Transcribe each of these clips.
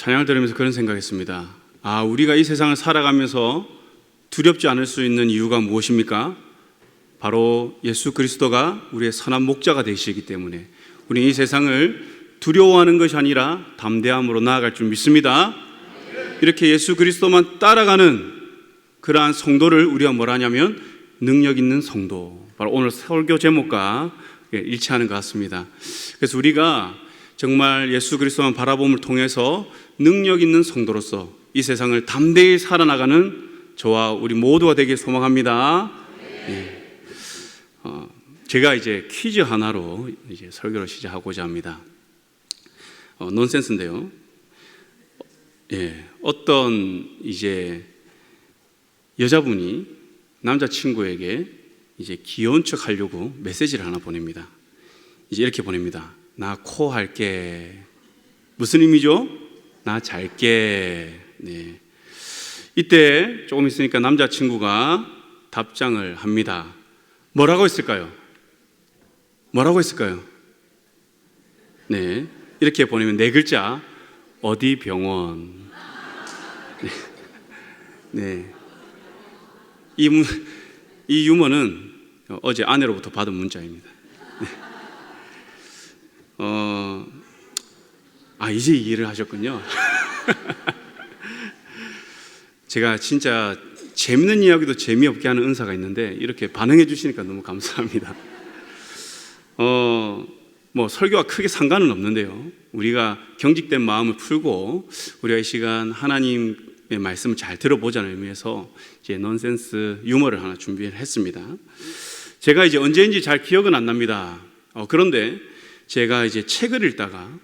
찬양을 들으면서 그런 생각했습니다. 우리가 이 세상을 살아가면서 두렵지 않을 수 있는 이유가 무엇입니까? 바로 예수 그리스도가 우리의 선한 목자가 되시기 때문에 우리 이 세상을 두려워하는 것이 아니라 담대함으로 나아갈 줄 믿습니다. 이렇게 예수 그리스도만 따라가는 그러한 성도를 우리가 뭐라 하냐면 능력 있는 성도, 바로 오늘 설교 제목과 일치하는 것 같습니다. 그래서 우리가 정말 예수 그리스도만 바라봄을 통해서 능력 있는 성도로서 이 세상을 담대히 살아나가는 저와 우리 모두가 되길 소망합니다. 제가 이제 퀴즈 하나로 이제 설교를 시작하고자 합니다. 논센스인데요. 어떤 이제 여자분이 남자친구에게 이제 귀여운 척 하려고 메시지를 하나 보냅니다. 이제 이렇게 보냅니다. 나 코 할게. 무슨 의미죠? 나 잘게. 이때 조금 있으니까 남자친구가 답장을 합니다. 뭐라고 했을까요? 이렇게 보내면 4글자, 어디 병원. 이 유머는 어제 아내로부터 받은 문자입니다. 이제 이해를 하셨군요. 제가 진짜 재밌는 이야기도 재미없게 하는 은사가 있는데 이렇게 반응해 주시니까 너무 감사합니다. 설교와 크게 상관은 없는데요. 우리가 경직된 마음을 풀고 우리가 이 시간 하나님의 말씀을 잘 들어보자는 의미에서 이제 넌센스 유머를 하나 준비를 했습니다. 제가 이제 언제인지 잘 기억은 안 납니다. 그런데 제가 이제 책을 읽다가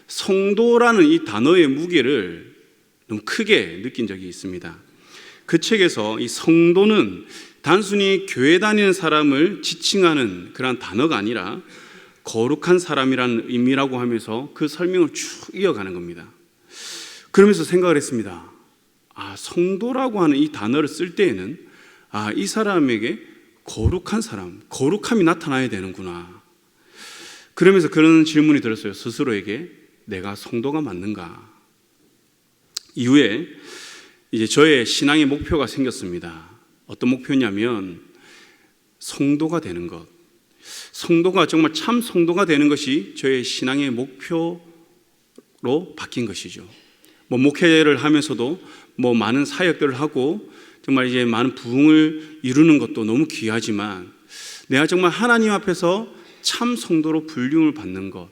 성도라는 이 단어의 무게를 너무 크게 느낀 적이 있습니다. 그 책에서 이 성도는 단순히 교회 다니는 사람을 지칭하는 그런 단어가 아니라 거룩한 사람이라는 의미라고 하면서 그 설명을 쭉 이어가는 겁니다. 그러면서 생각을 했습니다. 성도라고 하는 이 단어를 쓸 때에는 이 사람에게 거룩한 사람, 거룩함이 나타나야 되는구나. 그러면서 그런 질문이 들었어요. 스스로에게 내가 성도가 맞는가? 이후에 이제 저의 신앙의 목표가 생겼습니다. 어떤 목표냐면 성도가 되는 것. 성도가 정말 참 성도가 되는 것이 저의 신앙의 목표로 바뀐 것이죠. 목회를 하면서도 많은 사역들을 하고 정말 이제 많은 부흥을 이루는 것도 너무 귀하지만 내가 정말 하나님 앞에서 참 성도로 불림을 받는 것,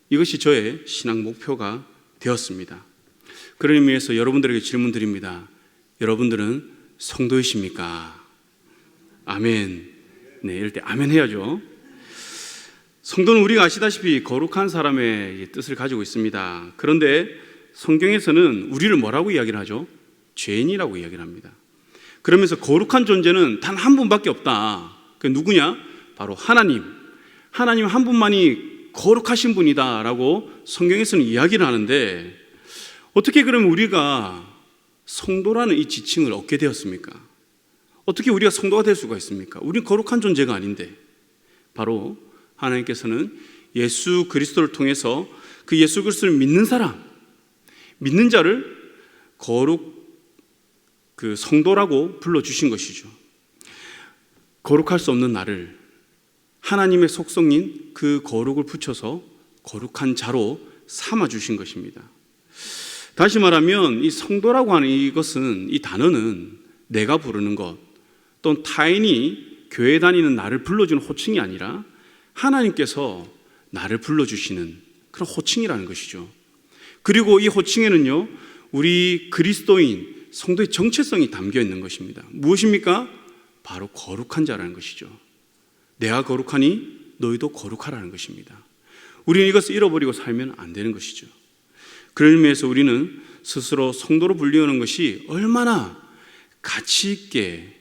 이것이 저의 신앙 목표가 되었습니다. 그런 의미에서 여러분들에게 질문 드립니다. 여러분들은 성도이십니까? 아멘. 이럴 때 아멘 해야죠. 성도는 우리가 아시다시피 거룩한 사람의 뜻을 가지고 있습니다. 그런데 성경에서는 우리를 뭐라고 이야기를 하죠? 죄인이라고 이야기를 합니다. 그러면서 거룩한 존재는 단 한 분밖에 없다. 그 누구냐? 바로 하나님. 하나님 한 분만이 거룩하신 분이다 라고 성경에서는 이야기를 하는데 어떻게 그러면 우리가 성도라는 이 지칭을 얻게 되었습니까? 어떻게 우리가 성도가 될 수가 있습니까? 우리는 거룩한 존재가 아닌데 바로 하나님께서는 예수 그리스도를 통해서 그 예수 그리스도를 믿는 사람, 믿는 자를 그 성도라고 불러주신 것이죠. 거룩할 수 없는 나를 하나님의 속성인 그 거룩을 붙여서 거룩한 자로 삼아주신 것입니다. 다시 말하면 이 성도라고 하는 이것은, 이 단어는 내가 부르는 것 또는 타인이 교회 다니는 나를 불러주는 호칭이 아니라 하나님께서 나를 불러주시는 그런 호칭이라는 것이죠. 그리고 이 호칭에는요, 우리 그리스도인 성도의 정체성이 담겨 있는 것입니다. 무엇입니까? 바로 거룩한 자라는 것이죠. 내가 거룩하니 너희도 거룩하라는 것입니다. 우리는 이것을 잃어버리고 살면 안 되는 것이죠. 그런 의미에서 우리는 스스로 성도로 불리우는 것이 얼마나 가치 있게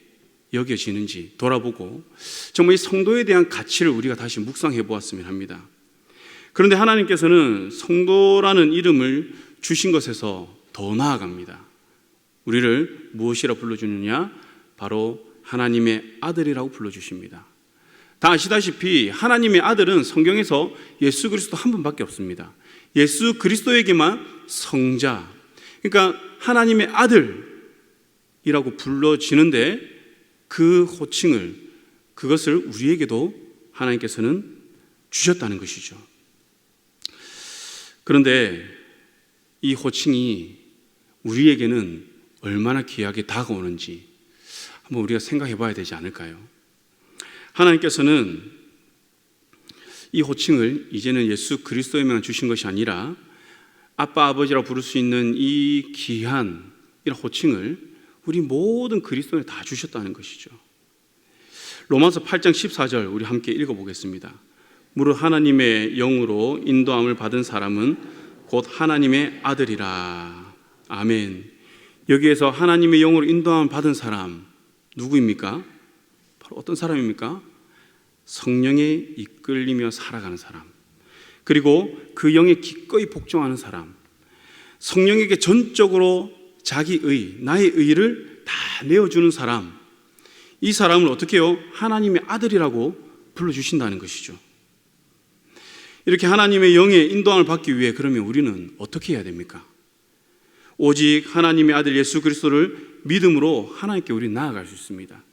여겨지는지 돌아보고 정말 이 성도에 대한 가치를 우리가 다시 묵상해 보았으면 합니다. 그런데 하나님께서는 성도라는 이름을 주신 것에서 더 나아갑니다. 우리를 무엇이라 불러주느냐? 바로 하나님의 아들이라고 불러주십니다. 다 아시다시피 하나님의 아들은 성경에서 예수 그리스도 한 분밖에 없습니다. 예수 그리스도에게만 성자, 그러니까 하나님의 아들이라고 불러지는데 그 호칭을, 그것을 우리에게도 하나님께서는 주셨다는 것이죠. 그런데 이 호칭이 우리에게는 얼마나 귀하게 다가오는지 한번 우리가 생각해 봐야 되지 않을까요? 하나님께서는 이 호칭을 이제는 예수 그리스도에만 주신 것이 아니라 아빠, 아버지라고 부를 수 있는 이 귀한 이런 호칭을 우리 모든 그리스도인에 다 주셨다는 것이죠. 로마서 8장 14절 우리 함께 읽어보겠습니다. 무릇 하나님의 영으로 인도함을 받은 사람은 곧 하나님의 아들이라. 아멘. 여기에서 하나님의 영으로 인도함을 받은 사람 누구입니까? 바로 어떤 사람입니까? 성령에 이끌리며 살아가는 사람, 그리고 그 영에 기꺼이 복종하는 사람, 성령에게 전적으로 자기의, 나의 의를 다 내어주는 사람, 이 사람을 어떻게 해요? 하나님의 아들이라고 불러주신다는 것이죠. 이렇게 하나님의 영의 인도함을 받기 위해 그러면 우리는 어떻게 해야 됩니까? 오직 하나님의 아들 예수 그리스도를 믿음으로 하나님께 우리 나아갈 수 있습니다.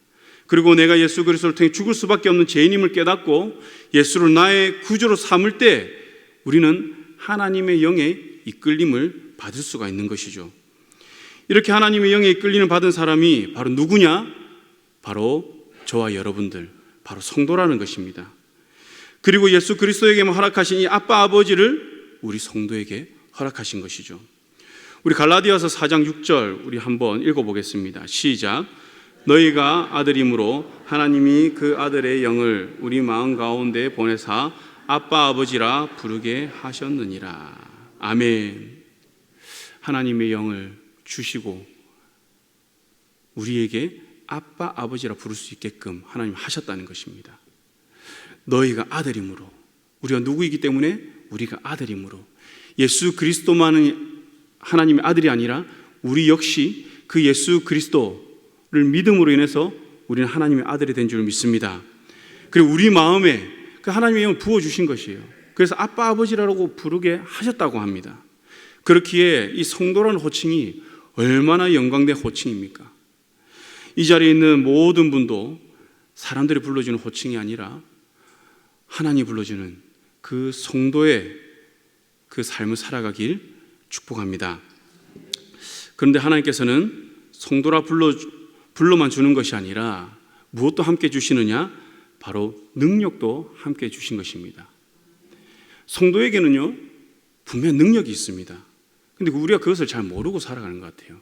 그리고 내가 예수 그리스도를 통해 죽을 수밖에 없는 죄인임을 깨닫고 예수를 나의 구주로 삼을 때 우리는 하나님의 영의 이끌림을 받을 수가 있는 것이죠. 이렇게 하나님의 영의 이끌림을 받은 사람이 바로 누구냐? 바로 저와 여러분들, 바로 성도라는 것입니다. 그리고 예수 그리스도에게만 허락하신 이 아빠 아버지를 우리 성도에게 허락하신 것이죠. 우리 갈라디아서 4장 6절 우리 한번 읽어보겠습니다. 시작. 너희가 아들이므로 하나님이 그 아들의 영을 우리 마음 가운데 보내사 아빠 아버지라 부르게 하셨느니라. 아멘. 하나님의 영을 주시고 우리에게 아빠 아버지라 부를 수 있게끔 하나님 하셨다는 것입니다. 너희가 아들이므로, 우리가 누구이기 때문에 우리가 아들이므로, 예수 그리스도만은 하나님의 아들이 아니라 우리 역시 그 예수 그리스도를 믿음으로 인해서 우리는 하나님의 아들이 된 줄 믿습니다. 그리고 우리 마음에 그 하나님의 영을 부어주신 것이에요. 그래서 아빠 아버지라고 부르게 하셨다고 합니다. 그렇기에 이 성도라는 호칭이 얼마나 영광된 호칭입니까? 이 자리에 있는 모든 분도 사람들이 불러주는 호칭이 아니라 하나님이 불러주는 그 성도의 그 삶을 살아가길 축복합니다. 그런데 하나님께서는 성도라 불러만 주는 것이 아니라 무엇도 함께 주시느냐? 바로 능력도 함께 주신 것입니다. 성도에게는요, 분명 능력이 있습니다. 근데 우리가 그것을 잘 모르고 살아가는 것 같아요.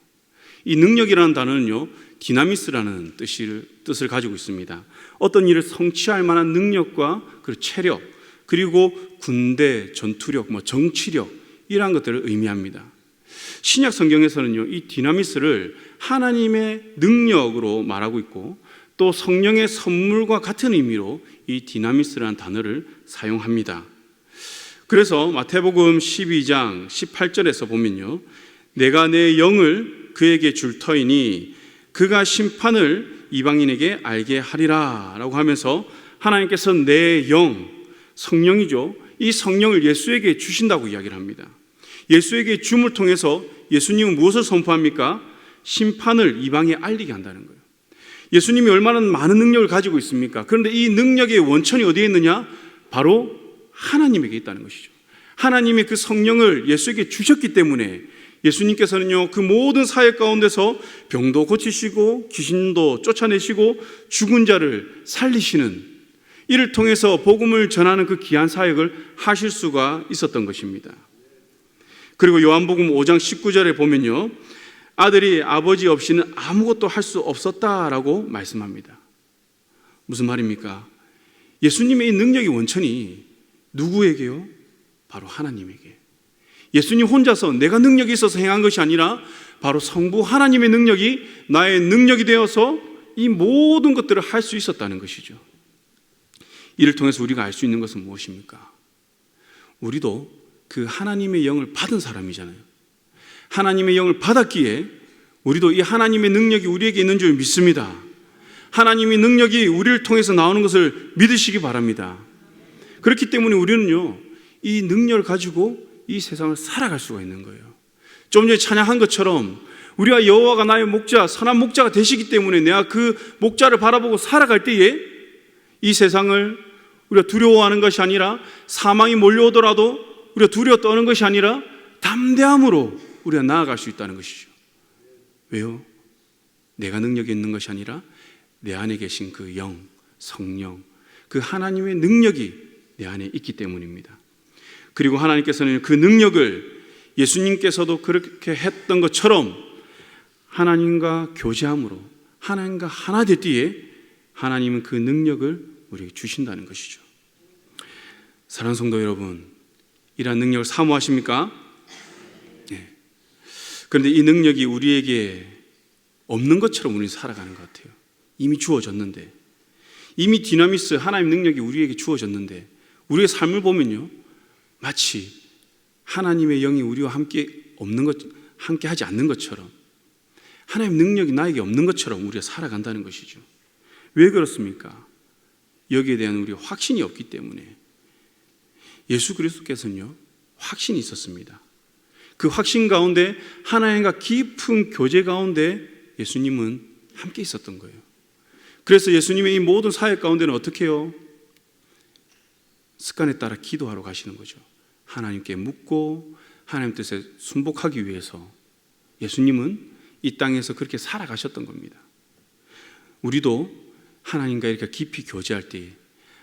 이 능력이라는 단어는요, 디나미스라는 뜻을 가지고 있습니다. 어떤 일을 성취할 만한 능력과 그리고 체력, 그리고 군대, 전투력, 정치력, 이러한 것들을 의미합니다. 신약 성경에서는요, 이 디나미스를 하나님의 능력으로 말하고 있고 또 성령의 선물과 같은 의미로 이 디나미스라는 단어를 사용합니다. 그래서 마태복음 12장 18절에서 보면요, 내가 내 영을 그에게 줄 터이니 그가 심판을 이방인에게 알게 하리라 라고 하면서 하나님께서 내 영, 성령이죠, 이 성령을 예수에게 주신다고 이야기를 합니다. 예수에게 줌을 통해서 예수님은 무엇을 선포합니까? 심판을 이방에 알리게 한다는 거예요. 예수님이 얼마나 많은 능력을 가지고 있습니까? 그런데 이 능력의 원천이 어디에 있느냐? 바로 하나님에게 있다는 것이죠. 하나님이 그 성령을 예수에게 주셨기 때문에 예수님께서는요, 그 모든 사역 가운데서 병도 고치시고 귀신도 쫓아내시고 죽은 자를 살리시는, 이를 통해서 복음을 전하는 그 귀한 사역을 하실 수가 있었던 것입니다. 그리고 요한복음 5장 19절에 보면요, 아들이 아버지 없이는 아무것도 할 수 없었다라고 말씀합니다. 무슨 말입니까? 예수님의 이 능력의 원천이 누구에게요? 바로 하나님에게. 예수님 혼자서 내가 능력이 있어서 행한 것이 아니라 바로 성부 하나님의 능력이 나의 능력이 되어서 이 모든 것들을 할 수 있었다는 것이죠. 이를 통해서 우리가 알 수 있는 것은 무엇입니까? 우리도 그 하나님의 영을 받은 사람이잖아요. 하나님의 영을 받았기에 우리도 이 하나님의 능력이 우리에게 있는 줄 믿습니다. 하나님의 능력이 우리를 통해서 나오는 것을 믿으시기 바랍니다. 그렇기 때문에 우리는요, 이 능력을 가지고 이 세상을 살아갈 수가 있는 거예요. 좀 전에 찬양한 것처럼 우리가 여호와가 나의 목자, 선한 목자가 되시기 때문에 내가 그 목자를 바라보고 살아갈 때에 이 세상을 우리가 두려워하는 것이 아니라, 사망이 몰려오더라도 우리가 두려워 떠는 것이 아니라 담대함으로 우리가 나아갈 수 있다는 것이죠. 왜요? 내가 능력이 있는 것이 아니라 내 안에 계신 그 영, 성령, 그 하나님의 능력이 내 안에 있기 때문입니다. 그리고 하나님께서는 그 능력을 예수님께서도 그렇게 했던 것처럼 하나님과 교제함으로 하나님과 하나 될 때에 하나님은 그 능력을 우리에게 주신다는 것이죠. 사랑하는 성도 여러분, 이러한 능력을 사모하십니까? 네. 그런데 이 능력이 우리에게 없는 것처럼 우리는 살아가는 것 같아요. 이미 주어졌는데, 이미 디나미스, 하나님 능력이 우리에게 주어졌는데, 우리의 삶을 보면요, 마치 하나님의 영이 우리와 함께 없는 것, 함께 하지 않는 것처럼, 하나님 능력이 나에게 없는 것처럼 우리가 살아간다는 것이죠. 왜 그렇습니까? 여기에 대한 우리 확신이 없기 때문에. 예수 그리스도께서는요, 확신이 있었습니다. 그 확신 가운데, 하나님과 깊은 교제 가운데 예수님은 함께 있었던 거예요. 그래서 예수님의 이 모든 사역 가운데는 어떻게 해요? 습관에 따라 기도하러 가시는 거죠. 하나님께 묻고 하나님 뜻에 순복하기 위해서 예수님은 이 땅에서 그렇게 살아가셨던 겁니다. 우리도 하나님과 이렇게 깊이 교제할 때에,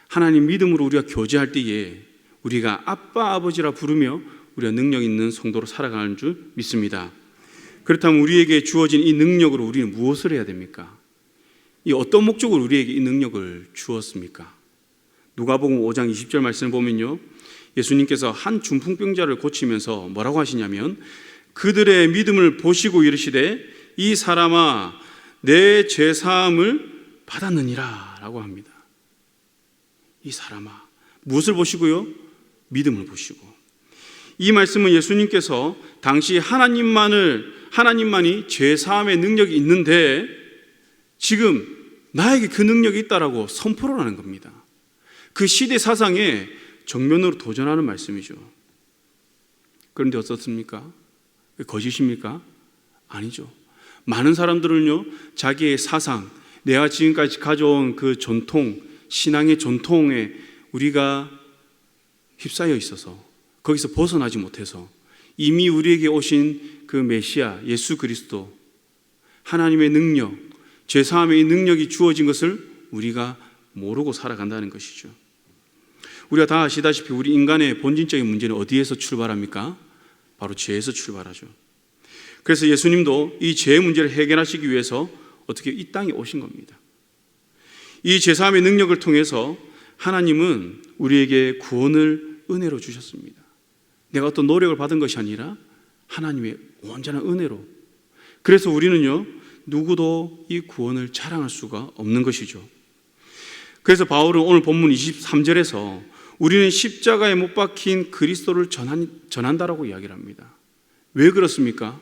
하나님 믿음으로 우리가 교제할 때에 우리가 아빠 아버지라 부르며 우리가 능력 있는 성도로 살아가는 줄 믿습니다. 그렇다면 우리에게 주어진 이 능력으로 우리는 무엇을 해야 됩니까? 이 어떤 목적으로 우리에게 이 능력을 주었습니까? 누가복음 5장 20절 말씀을 보면요, 예수님께서 한 중풍병자를 고치면서 뭐라고 하시냐면, 그들의 믿음을 보시고 이르시되 이 사람아 내 죄사함을 받았느니라 라고 합니다. 이 사람아, 무엇을 보시고요? 믿음을 보시고. 이 말씀은 예수님께서 당시 하나님만이 죄사함의 능력이 있는데 지금 나에게 그 능력이 있다라고 선포를 하는 겁니다. 그 시대 사상에 정면으로 도전하는 말씀이죠. 그런데 어떻습니까? 거짓입니까? 아니죠. 많은 사람들은요, 자기의 사상, 내가 지금까지 가져온 그 전통, 신앙의 전통에 우리가 휩싸여 있어서 거기서 벗어나지 못해서 이미 우리에게 오신 그 메시아 예수 그리스도, 하나님의 능력, 죄사함의 이 능력이 주어진 것을 우리가 모르고 살아간다는 것이죠. 우리가 다 아시다시피 우리 인간의 본질적인 문제는 어디에서 출발합니까? 바로 죄에서 출발하죠. 그래서 예수님도 이 죄의 문제를 해결하시기 위해서 어떻게 이 땅에 오신 겁니다. 이 죄사함의 능력을 통해서 하나님은 우리에게 구원을 은혜로 주셨습니다. 내가 어떤 노력을 받은 것이 아니라 하나님의 온전한 은혜로. 그래서 우리는요, 누구도 이 구원을 자랑할 수가 없는 것이죠. 그래서 바울은 오늘 본문 23절에서 우리는 십자가에 못 박힌 그리스도를 전한다라고 이야기를 합니다. 왜 그렇습니까?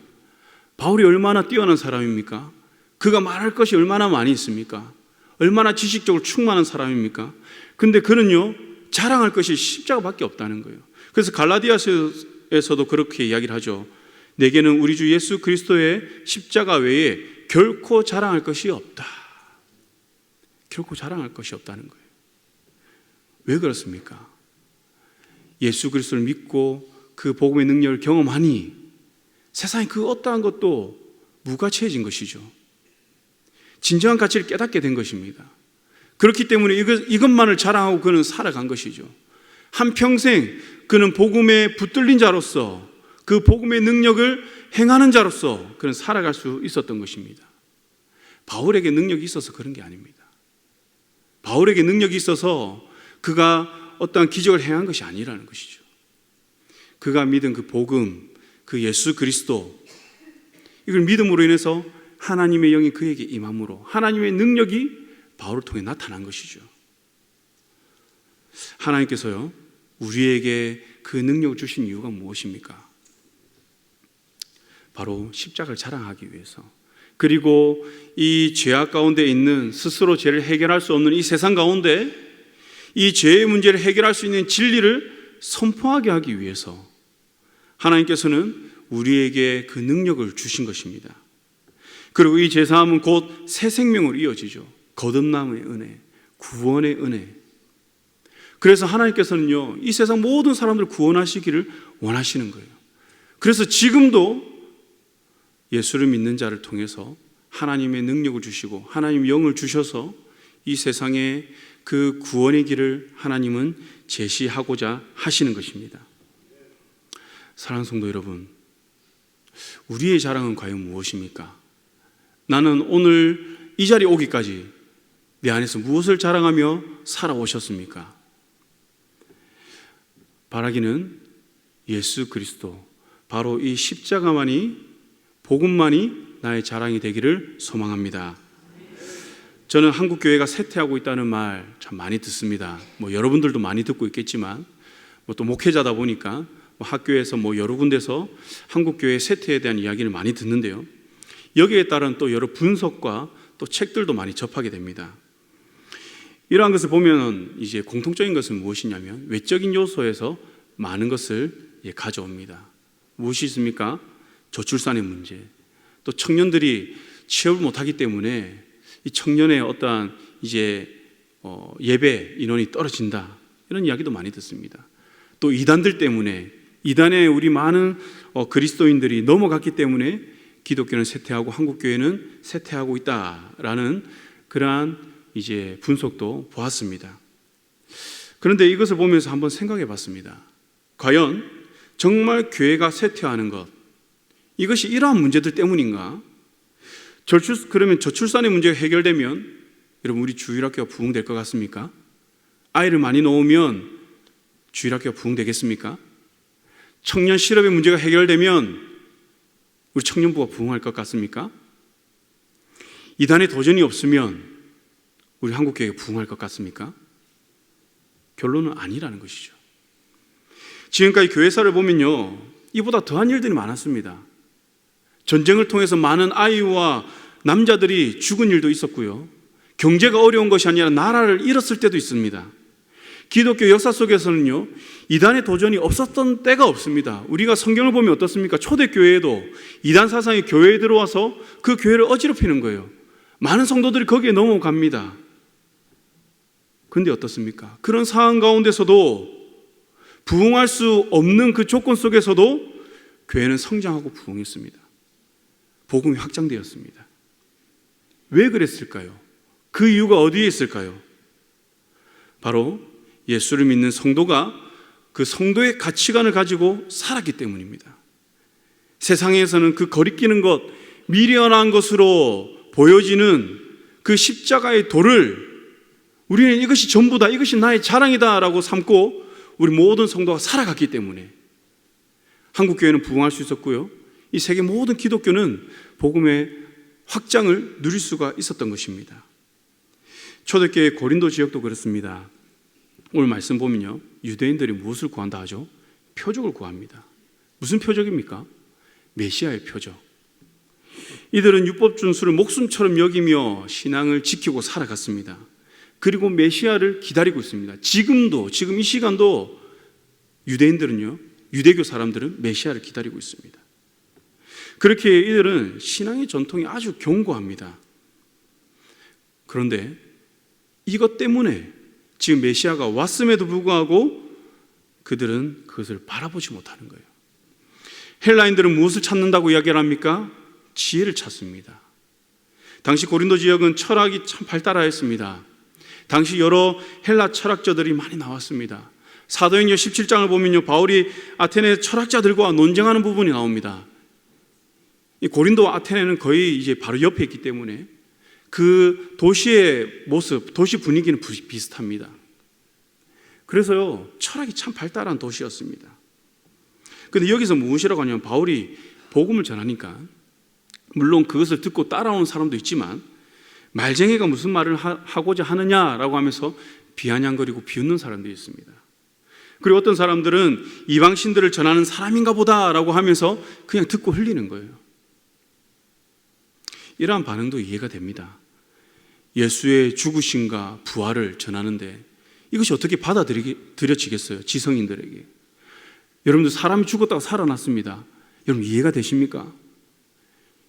바울이 얼마나 뛰어난 사람입니까? 그가 말할 것이 얼마나 많이 있습니까? 얼마나 지식적으로 충만한 사람입니까? 근데 그는요, 자랑할 것이 십자가밖에 없다는 거예요. 그래서 갈라디아서에서도 그렇게 이야기를 하죠. 내게는 우리 주 예수 그리스도의 십자가 외에 결코 자랑할 것이 없다. 결코 자랑할 것이 없다는 거예요. 왜 그렇습니까? 예수 그리스도를 믿고 그 복음의 능력을 경험하니 세상에 그 어떠한 것도 무가치해진 것이죠. 진정한 가치를 깨닫게 된 것입니다. 그렇기 때문에 이것만을 자랑하고 그는 살아간 것이죠. 한평생 그는 복음에 붙들린 자로서, 그 복음의 능력을 행하는 자로서 그는 살아갈 수 있었던 것입니다. 바울에게 능력이 있어서 그런 게 아닙니다. 바울에게 능력이 있어서 그가 어떠한 기적을 행한 것이 아니라는 것이죠. 그가 믿은 그 복음, 그 예수 그리스도, 이걸 믿음으로 인해서 하나님의 영이 그에게 임함으로 하나님의 능력이 바울을 통해 나타난 것이죠. 하나님께서요, 우리에게 그 능력을 주신 이유가 무엇입니까? 바로 십자가를 자랑하기 위해서, 그리고 이 죄악 가운데 있는 스스로 죄를 해결할 수 없는 이 세상 가운데 이 죄의 문제를 해결할 수 있는 진리를 선포하게 하기 위해서 하나님께서는 우리에게 그 능력을 주신 것입니다. 그리고 이 제사함은 곧 새 생명으로 이어지죠. 거듭남의 은혜, 구원의 은혜. 그래서 하나님께서는요, 이 세상 모든 사람들을 구원하시기를 원하시는 거예요. 그래서 지금도 예수를 믿는 자를 통해서 하나님의 능력을 주시고 하나님 영을 주셔서 이 세상에 그 구원의 길을 하나님은 제시하고자 하시는 것입니다. 사랑하는 성도 여러분, 우리의 자랑은 과연 무엇입니까? 나는 오늘 이 자리에 오기까지 내 안에서 무엇을 자랑하며 살아오셨습니까? 바라기는 예수 그리스도, 바로 이 십자가만이, 복음만이 나의 자랑이 되기를 소망합니다. 저는 한국교회가 쇠퇴하고 있다는 말 참 많이 듣습니다. 여러분들도 많이 듣고 있겠지만, 또 목회자다 보니까 학교에서 여러 군데서 한국교회 쇠퇴에 대한 이야기를 많이 듣는데요. 여기에 따른 또 여러 분석과 또 책들도 많이 접하게 됩니다. 이러한 것을 보면 이제 공통적인 것은 무엇이냐면 외적인 요소에서 많은 것을 가져옵니다. 무엇이 있습니까? 저출산의 문제, 또 청년들이 취업을 못하기 때문에 이 청년의 어떠한 예배 인원이 떨어진다, 이런 이야기도 많이 듣습니다. 또 이단들 때문에, 이단에 우리 많은 그리스도인들이 넘어갔기 때문에 기독교는 쇠퇴하고 한국교회는 쇠퇴하고 있다라는 그러한 분석도 보았습니다. 그런데 이것을 보면서 한번 생각해 봤습니다. 과연 정말 교회가 쇠퇴하는 것, 이것이 이러한 문제들 때문인가? 그러면 저출산의 문제가 해결되면 여러분 우리 주일학교가 부흥될 것 같습니까? 아이를 많이 놓으면 주일학교가 부흥되겠습니까? 청년 실업의 문제가 해결되면 우리 청년부가 부흥할 것 같습니까? 이단의 도전이 없으면 우리 한국교회가 부흥할 것 같습니까? 결론은 아니라는 것이죠. 지금까지 교회사를 보면요, 이보다 더한 일들이 많았습니다. 전쟁을 통해서 많은 아이와 남자들이 죽은 일도 있었고요, 경제가 어려운 것이 아니라 나라를 잃었을 때도 있습니다. 기독교 역사 속에서는요, 이단의 도전이 없었던 때가 없습니다. 우리가 성경을 보면 어떻습니까? 초대교회에도 이단 사상이 교회에 들어와서 그 교회를 어지럽히는 거예요. 많은 성도들이 거기에 넘어갑니다. 그런데 어떻습니까? 그런 상황 가운데서도, 부흥할 수 없는 그 조건 속에서도 교회는 성장하고 부흥했습니다. 복음이 확장되었습니다. 왜 그랬을까요? 그 이유가 어디에 있을까요? 바로 예수를 믿는 성도가 그 성도의 가치관을 가지고 살았기 때문입니다. 세상에서는 그 거리끼는 것, 미련한 것으로 보여지는 그 십자가의 도를 우리는 이것이 전부다, 이것이 나의 자랑이다 라고 삼고 우리 모든 성도가 살아갔기 때문에 한국교회는 부흥할 수 있었고요, 이 세계 모든 기독교는 복음의 확장을 누릴 수가 있었던 것입니다. 초대교회 고린도 지역도 그렇습니다. 오늘 말씀 보면요, 유대인들이 무엇을 구한다 하죠? 표적을 구합니다. 무슨 표적입니까? 메시아의 표적. 이들은 율법 준수를 목숨처럼 여기며 신앙을 지키고 살아갔습니다. 그리고 메시아를 기다리고 있습니다. 지금 이 시간도 유대인들은요, 유대교 사람들은 메시아를 기다리고 있습니다. 그렇게 이들은 신앙의 전통이 아주 견고합니다. 그런데 이것 때문에 지금 메시아가 왔음에도 불구하고 그들은 그것을 바라보지 못하는 거예요. 헬라인들은 무엇을 찾는다고 이야기를 합니까? 지혜를 찾습니다. 당시 고린도 지역은 철학이 참 발달하였습니다. 당시 여러 헬라 철학자들이 많이 나왔습니다. 사도행전 17장을 보면요, 바울이 아테네 철학자들과 논쟁하는 부분이 나옵니다. 이 고린도 아테네는 거의 이제 바로 옆에 있기 때문에 그 도시의 모습, 도시 분위기는 비슷합니다. 그래서요, 철학이 참 발달한 도시였습니다. 그런데 여기서 무엇이라고 하냐면, 바울이 복음을 전하니까 물론 그것을 듣고 따라오는 사람도 있지만 말쟁이가 무슨 말을 하고자 하느냐라고 하면서 비아냥거리고 비웃는 사람들이 있습니다. 그리고 어떤 사람들은 이방신들을 전하는 사람인가 보다라고 하면서 그냥 듣고 흘리는 거예요. 이러한 반응도 이해가 됩니다. 예수의 죽으심과 부활을 전하는데 이것이 어떻게 받아들여지겠어요? 지성인들에게. 여러분들, 사람이 죽었다가 살아났습니다. 여러분 이해가 되십니까?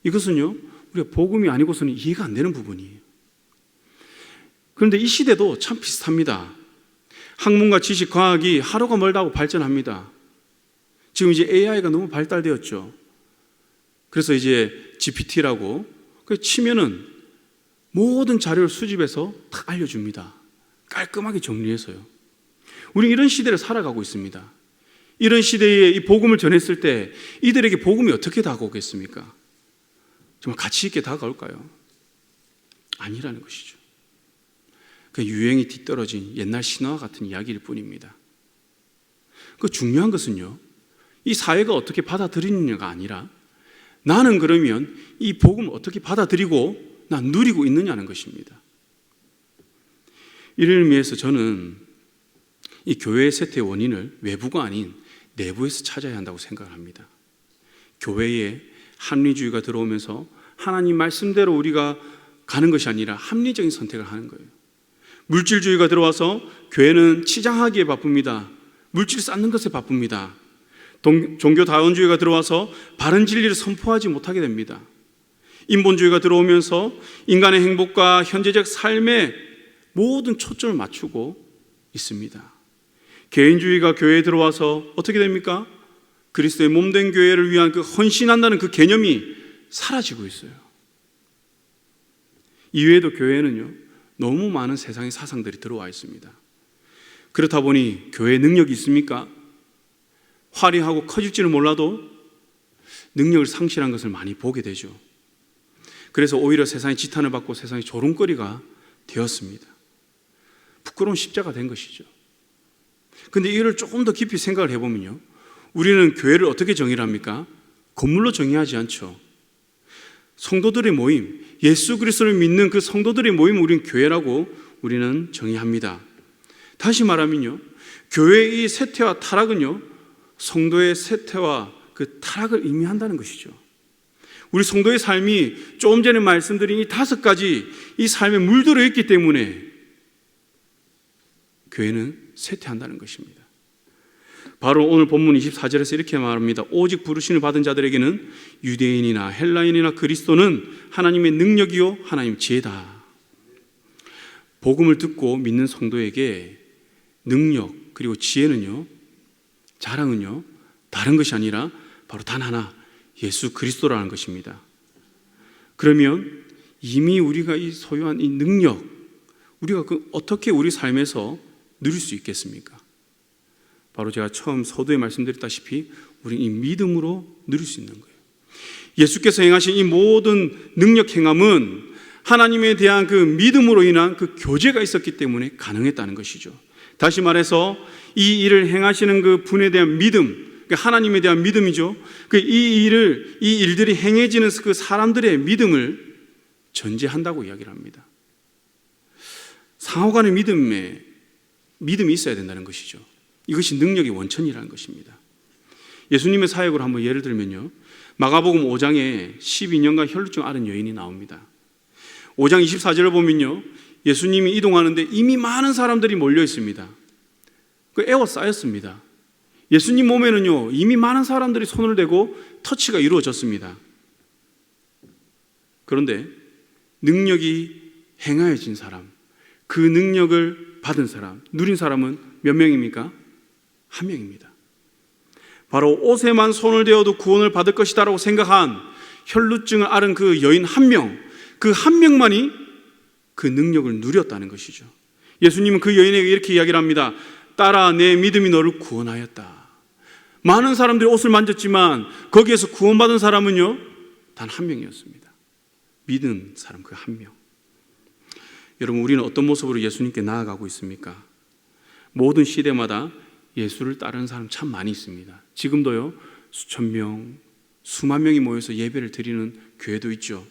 이것은요, 우리가 복음이 아니고서는 이해가 안 되는 부분이에요. 그런데 이 시대도 참 비슷합니다. 학문과 지식, 과학이 하루가 멀다고 발전합니다. 지금 이제 AI가 너무 발달되었죠. 그래서 이제 GPT라고 치면은 모든 자료를 수집해서 다 알려줍니다. 깔끔하게 정리해서요. 우리는 이런 시대를 살아가고 있습니다. 이런 시대에 이 복음을 전했을 때 이들에게 복음이 어떻게 다가오겠습니까? 정말 가치 있게 다가올까요? 아니라는 것이죠. 그 유행이 뒤떨어진 옛날 신화와 같은 이야기일 뿐입니다. 그 중요한 것은요, 이 사회가 어떻게 받아들이느냐가 아니라 나는 그러면 이 복음을 어떻게 받아들이고 난 누리고 있느냐는 것입니다. 이런 의미에서 저는 이 교회의 쇠퇴의 원인을 외부가 아닌 내부에서 찾아야 한다고 생각을 합니다. 교회에 합리주의가 들어오면서 하나님 말씀대로 우리가 가는 것이 아니라 합리적인 선택을 하는 거예요. 물질주의가 들어와서 교회는 치장하기에 바쁩니다. 물질 쌓는 것에 바쁩니다. 종교다원주의가 들어와서 바른 진리를 선포하지 못하게 됩니다. 인본주의가 들어오면서 인간의 행복과 현재적 삶에 모든 초점을 맞추고 있습니다. 개인주의가 교회에 들어와서 어떻게 됩니까? 그리스도의 몸된 교회를 위한 그 헌신한다는 그 개념이 사라지고 있어요. 이외에도 교회에는요, 너무 많은 세상의 사상들이 들어와 있습니다. 그렇다 보니 교회에 능력이 있습니까? 화려하고 커질지는 몰라도 능력을 상실한 것을 많이 보게 되죠. 그래서 오히려 세상의 지탄을 받고 세상의 조롱거리가 되었습니다. 부끄러운 십자가 된 것이죠. 그런데 이를 조금 더 깊이 생각을 해보면요, 우리는 교회를 어떻게 정의를 합니까? 건물로 정의하지 않죠. 성도들의 모임, 예수 그리스도를 믿는 그 성도들의 모임을 우리는 교회라고 우리는 정의합니다. 다시 말하면요, 교회의 쇠퇴와 타락은요, 성도의 쇠퇴와 그 타락을 의미한다는 것이죠. 우리 성도의 삶이 조금 전에 말씀드린 이 5가지 이 삶에 물들어 있기 때문에 교회는 쇠퇴한다는 것입니다. 바로 오늘 본문 24절에서 이렇게 말합니다. 오직 부르심을 받은 자들에게는 유대인이나 헬라인이나 그리스도는 하나님의 능력이요 하나님 지혜다. 복음을 듣고 믿는 성도에게 능력 그리고 지혜는요, 자랑은요, 다른 것이 아니라 바로 단 하나, 예수 그리스도라는 것입니다. 그러면 이미 우리가 이 소유한 이 능력, 우리가 어떻게 우리 삶에서 누릴 수 있겠습니까? 바로 제가 처음 서두에 말씀드렸다시피 우리는 이 믿음으로 누릴 수 있는 거예요. 예수께서 행하신 이 모든 능력 행함은 하나님에 대한 그 믿음으로 인한 그 교제가 있었기 때문에 가능했다는 것이죠. 다시 말해서 이 일을 행하시는 그 분에 대한 믿음, 하나님에 대한 믿음이죠. 이 일들이 행해지는 그 사람들의 믿음을 전제한다고 이야기를 합니다. 상호간의 믿음이 있어야 된다는 것이죠. 이것이 능력의 원천이라는 것입니다. 예수님의 사역으로 한번 예를 들면요, 마가복음 5장에 12년간 혈루증 앓은 여인이 나옵니다. 5장 24절을 보면요, 예수님이 이동하는데 이미 많은 사람들이 몰려 있습니다. 에워싸였습니다. 예수님 몸에는요, 이미 많은 사람들이 손을 대고 터치가 이루어졌습니다. 그런데 능력이 행하여진 사람, 그 능력을 받은 사람, 누린 사람은 몇 명입니까? 한 명입니다. 바로 옷에만 손을 대어도 구원을 받을 것이다라고 생각한 혈루증을 앓은 그 여인 한 명, 그 한 명만이 그 능력을 누렸다는 것이죠. 예수님은 그 여인에게 이렇게 이야기를 합니다. 딸아, 내 믿음이 너를 구원하였다. 많은 사람들이 옷을 만졌지만 거기에서 구원받은 사람은요, 단 한 명이었습니다. 믿은 사람 그 한 명. 여러분, 우리는 어떤 모습으로 예수님께 나아가고 있습니까? 모든 시대마다 예수를 따르는 사람 참 많이 있습니다. 지금도요, 수천 명, 수만 명이 모여서 예배를 드리는 교회도 있죠.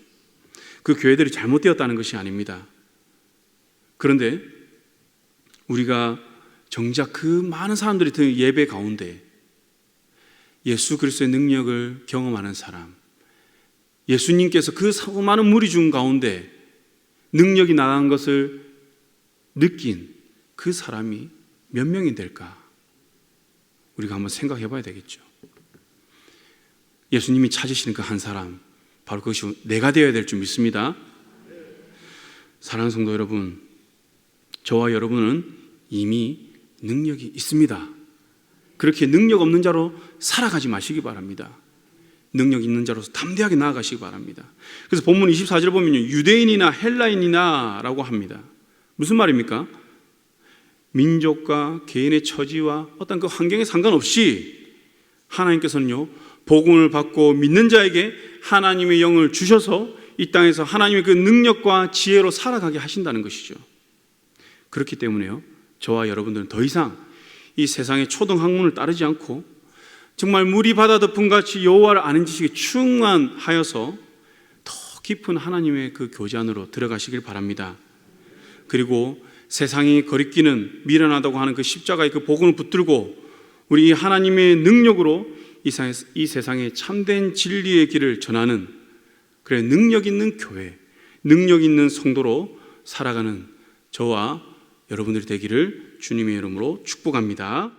그 교회들이 잘못되었다는 것이 아닙니다. 그런데 우리가 정작 그 많은 사람들이 드는 예배 가운데 예수 그리스도의 능력을 경험하는 사람, 예수님께서 그 많은 무리 중 가운데 능력이 나간 것을 느낀 그 사람이 몇 명이 될까? 우리가 한번 생각해 봐야 되겠죠. 예수님이 찾으시는 그 한 사람, 바로 그것이 내가 되어야 될 줄 믿습니다. 사랑하는 성도 여러분, 저와 여러분은 이미 능력이 있습니다. 그렇게 능력 없는 자로 살아가지 마시기 바랍니다. 능력 있는 자로서 담대하게 나아가시기 바랍니다. 그래서 본문 24절 보면 유대인이나 헬라인이나 라고 합니다. 무슨 말입니까? 민족과 개인의 처지와 어떤 그 환경에 상관없이 하나님께서는요, 복음을 받고 믿는 자에게 하나님의 영을 주셔서 이 땅에서 하나님의 그 능력과 지혜로 살아가게 하신다는 것이죠. 그렇기 때문에요, 저와 여러분들은 더 이상 이 세상의 초등학문을 따르지 않고 정말 물이 바다 덮음같이 여호와를 아는 지식에 충만하여서 더 깊은 하나님의 그 교제 안으로 들어가시길 바랍니다. 그리고 세상이 거리끼는 미련하다고 하는 그 십자가의 그 복음을 붙들고 우리 이 하나님의 능력으로 이 세상에 참된 진리의 길을 전하는, 그래 능력 있는 교회, 능력 있는 성도로 살아가는 저와 여러분들이 되기를 주님의 이름으로 축복합니다.